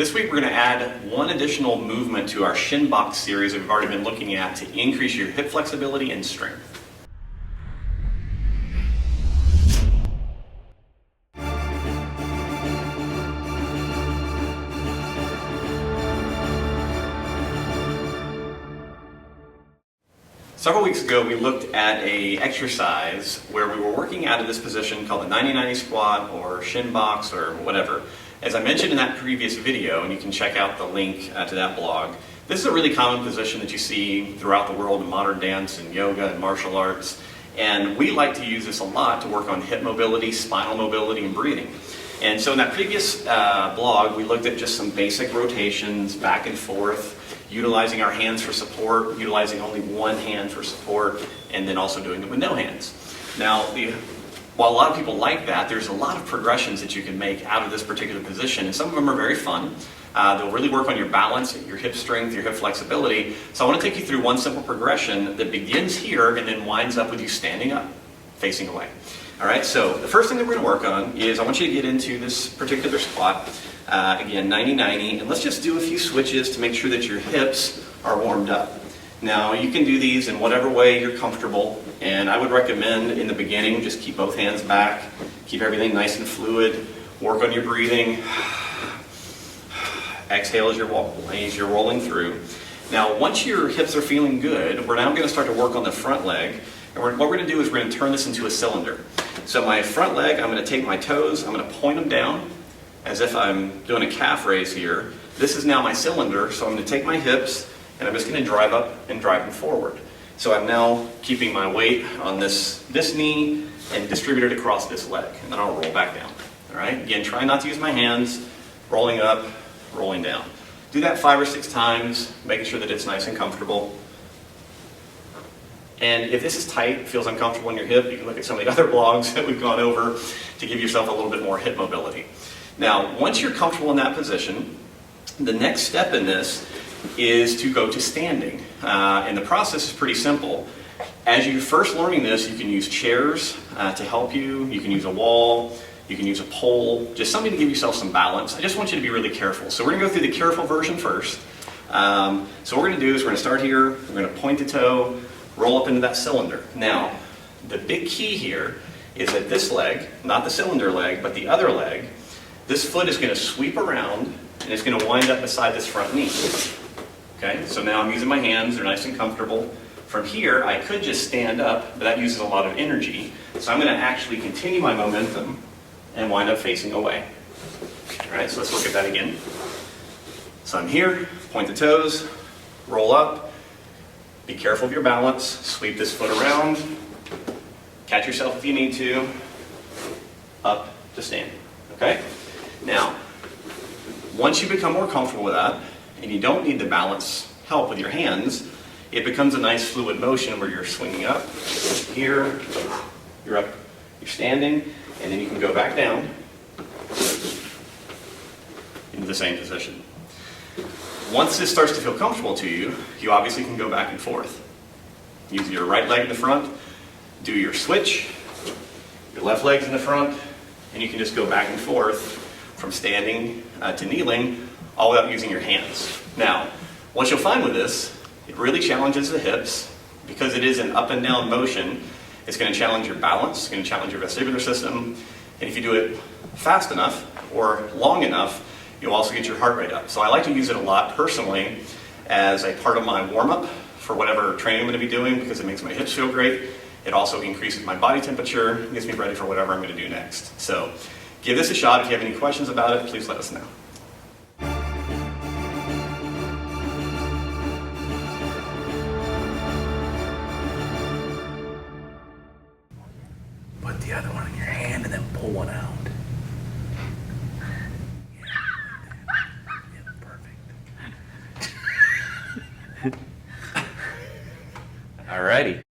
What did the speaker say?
This week we're going to add one additional movement to our shin box series that we've already been looking at to increase your hip flexibility and strength. Several weeks ago we looked at an exercise where we were working out of this position called the 90-90 squat or shin box or whatever. As I mentioned in that previous video, and you can check out the link to that blog, this is a really common position that you see throughout the world in modern dance and yoga and martial arts. And we like to use this a lot to work on hip mobility, spinal mobility, and breathing. And so in that previous blog, we looked at just some basic rotations back and forth, utilizing our hands for support, utilizing only one hand for support, and then also doing it with no hands. Now, while a lot of people like that, there's a lot of progressions that you can make out of this particular position, and some of them are very fun. They'll really work on your balance, your hip strength, your hip flexibility. So I want to take you through one simple progression that begins here and then winds up with you standing up, facing away. All right, so the first thing that we're going to work on is I want you to get into this particular squat. Again, 90-90, and let's just do a few switches to make sure that your hips are warmed up. Now, you can do these in whatever way you're comfortable, and I would recommend in the beginning, just keep both hands back, keep everything nice and fluid, work on your breathing, exhale as you're rolling through. Now, once your hips are feeling good, we're now going to start to work on the front leg, and what we're going to do is we're going to turn this into a cylinder. So my front leg, I'm going to take my toes, I'm going to point them down, as if I'm doing a calf raise here. This is now my cylinder, so I'm going to take my hips and I'm just going to drive up and drive them forward. So I'm now keeping my weight on this knee and distribute it across this leg, and then I'll roll back down. All right? Again, try not to use my hands, rolling up, rolling down. Do that 5 or 6 times, making sure that it's nice and comfortable. And if this is tight, feels uncomfortable in your hip, you can look at some of the other blogs that we've gone over to give yourself a little bit more hip mobility. Now, once you're comfortable in that position, the next step in this is to go to standing. And the process is pretty simple. As you're first learning this, you can use chairs to help you. You can use a wall. You can use a pole. Just something to give yourself some balance. I just want you to be really careful. So we're going to go through the careful version first. So what we're going to do is we're going to start here. We're going to point the toe, roll up into that cylinder. Now, the big key here is that this leg, not the cylinder leg, but the other leg, this foot is going to sweep around and it's going to wind up beside this front knee. Okay, so now I'm using my hands, they're nice and comfortable. From here, I could just stand up, but that uses a lot of energy. So I'm going to actually continue my momentum and wind up facing away. All right, so let's look at that again. So I'm here, point the toes, roll up, be careful of your balance, sweep this foot around, catch yourself if you need to, up to stand. Okay? Now, once you become more comfortable with that, and you don't need the balance help with your hands, it becomes a nice fluid motion where you're swinging up, here, you're up, you're standing, and then you can go back down into the same position. Once this starts to feel comfortable to you, you obviously can go back and forth. Use your right leg in the front, do your switch, your left leg's in the front, and you can just go back and forth from standing to kneeling, all without using your hands. Now, what you'll find with this, it really challenges the hips because it is an up and down motion. It's going to challenge your balance, it's going to challenge your vestibular system, and if you do it fast enough or long enough, you'll also get your heart rate up. So I like to use it a lot personally as a part of my warm-up for whatever training I'm going to be doing because it makes my hips feel great. It also increases my body temperature, gets me ready for whatever I'm going to do next. So give this a shot. If you have any questions about it, please let us know. Put the other one in your hand and then pull one out. Yeah, perfect. Alrighty.